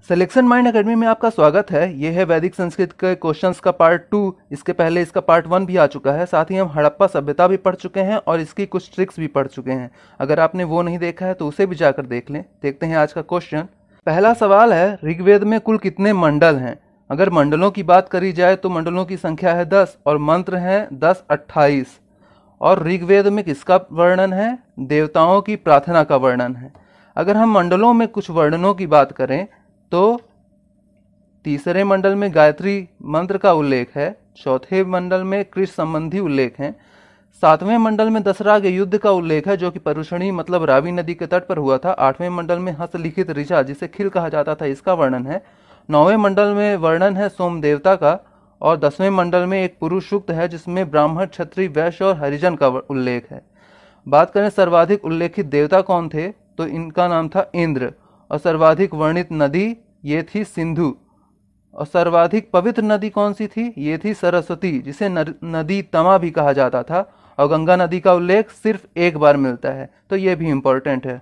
Selection mind academy में आपका स्वागत है। ये है वैदिक संस्कृत के क्वेश्चंस का पार्ट 2। इसके पहले इसका पार्ट 1 भी आ चुका है। साथ ही हम हड़प्पा सभ्यता भी पढ़ चुके हैं और इसकी कुछ ट्रिक्स भी पढ़ चुके हैं। अगर आपने वो नहीं देखा है तो उसे भी जाकर देख लें। देखते हैं आज का क्वेश्चन। पहला सवाल है, ऋग्वेद में कुल कितने मंडल हैं? अगर मंडलों की बात करी जाए तो मंडलों की संख्या है 10 और मंत्र हैं 10-28। और ऋग्वेद में किसका वर्णन है? देवताओं की प्रार्थना का वर्णन है। अगर हम मंडलों में कुछ वर्णनों की बात करें तो तीसरे मंडल में गायत्री मंत्र का उल्लेख है, चौथे मंडल में कृष्ण संबंधी उल्लेख है, सातवें मंडल में दशराग युद्ध का उल्लेख है जो कि परुषणी मतलब रावी नदी के तट पर हुआ था। आठवें मंडल में हस्तलिखित ऋचा जिसे खिल कहा जाता था इसका वर्णन है। नौवें मंडल में वर्णन है सोम देवता का। और 10वें मंडल में एक पुरुष सूक्त है जिसमें ब्राह्मण, क्षत्रिय, वैश्य और हरिजन का उल्लेख है। बात करें सर्वाधिक उल्लेखित देवता कौन थे तो इनका नाम था इंद्र। और सर्वाधिक वर्णित नदी ये थी सिंधु। और सर्वाधिक पवित्र नदी कौन सी थी? ये थी सरस्वती जिसे नदी तमा भी कहा जाता था। और गंगा नदी का उल्लेख सिर्फ एक बार मिलता है तो ये भी इंपॉर्टेंट है।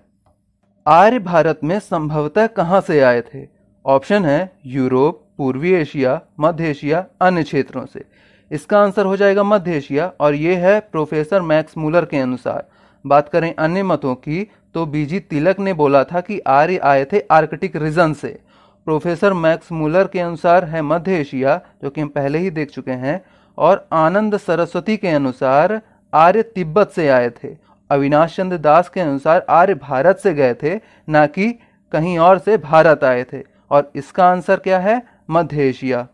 आर्य भारत में संभवतः कहाँ से आए थे? ऑप्शन है यूरोप, पूर्वी एशिया, मध्य एशिया, अन्य क्षेत्रों से। इसका आंसर हो जाएगा मध्य एशिया और ये है प्रोफेसर मैक्स मूलर के अनुसार। बात करें अन्य मतों की तो बीजी तिलक ने बोला था कि आर्य आए थे आर्कटिक रीजन से। प्रोफेसर मैक्स मूलर के अनुसार है मध्य एशिया जो कि हम पहले ही देख चुके हैं। और आनंद सरस्वती के अनुसार आर्य तिब्बत से आए थे। अविनाश चंद्र दास के अनुसार आर्य भारत से गए थे, ना कि कहीं और से भारत आए थे। और इसका आंसर क्या है? मध्य एशिया।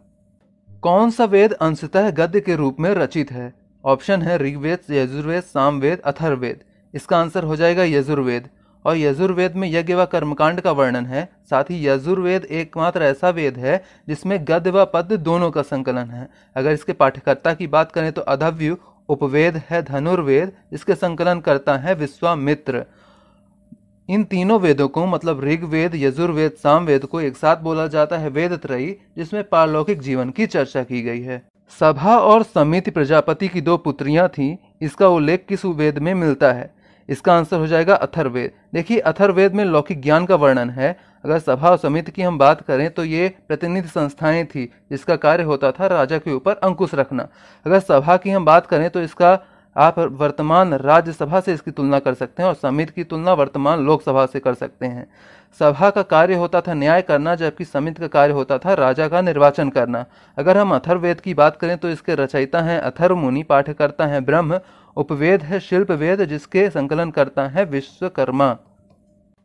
कौन सा वेद अंशतः गद्य के रूप में रचित है? ऑप्शन है ऋग्वेद, यजुर्वेद, सामवेद, अथर्ववेद। इसका आंसर हो जाएगा यजुर्वेद। और यजुर्वेद में यज्ञ व कर्मकांड का वर्णन है। साथ ही यजुर्वेद एकमात्र ऐसा वेद है जिसमें गद्य व पद्य दोनों का संकलन है। अगर इसके पाठ्यकर्ता की बात करें तो अदव्यु। उपवेद है धनुर्वेद जिसके संकलन करता है विश्वामित्र। इन तीनों वेदों को मतलब ऋग्वेद, यजुर्वेद, सामवेद को एक साथ बोला जाता है वेदत्रयी, जिसमें पारलौकिक जीवन की चर्चा की गई है। सभा और समिति प्रजापति की 2 पुत्रियां थीं। इसका उल्लेख किस वेद में मिलता है? इसका आंसर हो जाएगा अथर्ववेद। देखिए अथर्ववेद में लौकिक ज्ञान का वर्णन है। अगर सभा और समिति की हम बात करें तो ये प्रतिनिधि संस्थाएं थी जिसका कार्य होता था राजा के ऊपर अंकुश रखना। अगर सभा की हम बात करें तो इसका आप वर्तमान राज्यसभा से इसकी तुलना कर सकते हैं और समिति की तुलना वर्तमान लोकसभा से कर सकते हैं। सभा का कार्य होता था न्याय करना जबकि समिति का कार्य होता था राजा का निर्वाचन करना। अगर हम अथर्ववेद की बात करें तो इसके रचयिता हैं अथर्व मुनि, पाठ्यकर्ता हैं ब्रह्म। उपवेद है शिल्प वेद जिसके संकलन करता है विश्वकर्मा।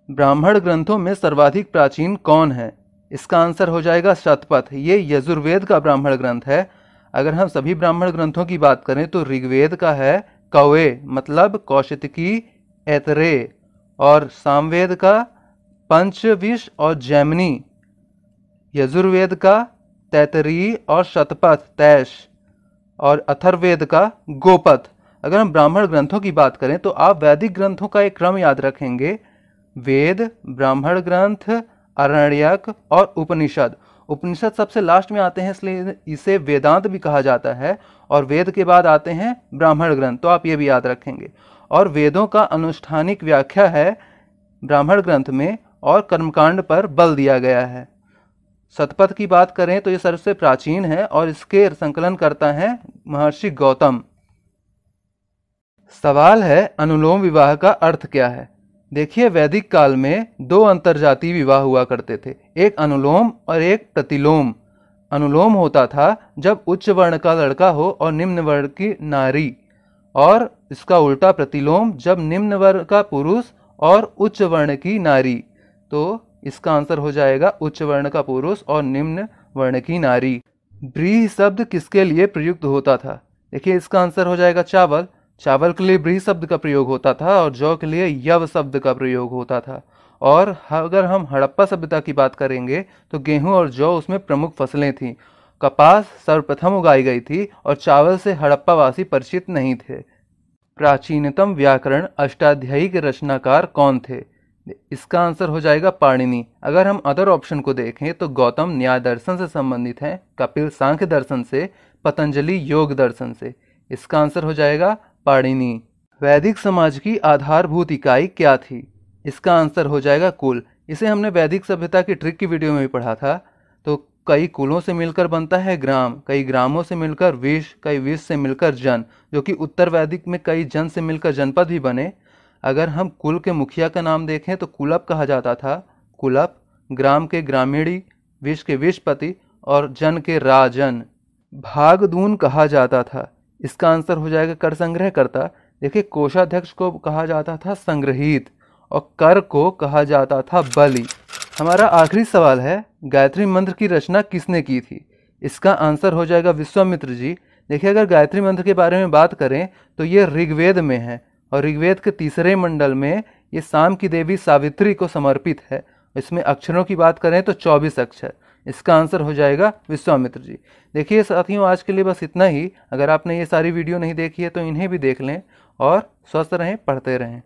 ब्राह्मण ग्रंथों में सर्वाधिक प्राचीन कौन है? इसका आंसर हो जाएगा शतपथ। ये यजुर्वेद का ब्राह्मण ग्रंथ है। अगर हम सभी ब्राह्मण ग्रंथों की बात करें तो ऋग्वेद का है कवे मतलब कौशितकी, ऐतरेय। और सामवेद का पंचविश और जैमिनी। यजुर्वेद का तैतरीय और शतपथ तैश। और अथर्ववेद का गोपथ। अगर हम ब्राह्मण ग्रंथों की बात करें तो आप वैदिक ग्रंथों का एक क्रम याद रखेंगे। वेद, ब्राह्मण ग्रंथ, आरण्यक और उपनिषद। उपनिषद सबसे लास्ट में आते हैं इसलिए इसे वेदांत भी कहा जाता है। और वेद के बाद आते हैं ब्राह्मण ग्रंथ, तो आप ये भी याद रखेंगे। और वेदों का अनुष्ठानिक व्याख्या है ब्राह्मण ग्रंथ में और कर्मकांड पर बल दिया गया है। शतपथ की बात करें तो ये सबसे प्राचीन है और इसके संकलन करता है महर्षि गौतम। सवाल है अनुलोम विवाह का अर्थ क्या है? देखिए वैदिक काल में 2 अंतरजातीय विवाह हुआ करते थे, एक अनुलोम और एक प्रतिलोम। अनुलोम होता था जब उच्च वर्ण का लड़का हो और निम्न वर्ण की नारी। और इसका उल्टा प्रतिलोम जब निम्न वर्ण का पुरुष और उच्च वर्ण की नारी। तो इसका आंसर हो जाएगा उच्च वर्ण का पुरुष और निम्न वर्ण की नारी। ब्रीहि शब्द किसके लिए प्रयुक्त होता था? देखिए इसका आंसर हो जाएगा चावल। चावल के लिए ब्रीहि शब्द का प्रयोग होता था और जौ के लिए यव शब्द का प्रयोग होता था। और अगर हम हड़प्पा सभ्यता की बात करेंगे तो गेहूं और जौ उसमें प्रमुख फसलें थीं। कपास सर्वप्रथम उगाई गई थी और चावल से हड़प्पावासी परिचित नहीं थे। प्राचीनतम व्याकरण अष्टाध्यायी के रचनाकार कौन थे? इसका आंसर हो जाएगा पाणिनि। अगर हम अदर ऑप्शन को देखें तो गौतम न्याय दर्शन से संबंधित हैं, कपिल सांख्य दर्शन से, पतंजलि योग दर्शन से। इसका आंसर हो जाएगा पाणिनि। वैदिक समाज की आधारभूत इकाई क्या थी? इसका आंसर हो जाएगा कुल। इसे हमने वैदिक सभ्यता की ट्रिक की वीडियो में भी पढ़ा था। तो कई कुलों से मिलकर बनता है ग्राम, कई ग्रामों से मिलकर विश, कई विश से मिलकर जन, जो कि उत्तर वैदिक में कई जन से मिलकर जनपद भी बने। अगर हम कुल के मुखिया का नाम देखें तो कुलप कहा जाता था, कुलप, ग्राम के ग्रामीणी, विश के विशपति और जन के राजन। भागदून कहा जाता था, इसका आंसर हो जाएगा कर संग्रह करता। देखिए, कोषाध्यक्ष को कहा जाता था संग्रहित और कर को कहा जाता था बलि। हमारा आखिरी सवाल है, गायत्री मंत्र की रचना किसने की थी? इसका आंसर हो जाएगा विश्वामित्र जी। देखिए, अगर गायत्री मंत्र के बारे में बात करें तो ये ऋग्वेद में है और ऋग्वेद के तीसरे मंडल में ये शाम की देवी सावित्री को समर्पित है। इसमें अक्षरों की बात करें तो 24 अक्षर। इसका आंसर हो जाएगा विश्वामित्र जी। देखिए साथियों, आज के लिए बस इतना ही। अगर आपने ये सारी वीडियो नहीं देखी है तो इन्हें भी देख लें और स्वस्थ रहें, पढ़ते रहें।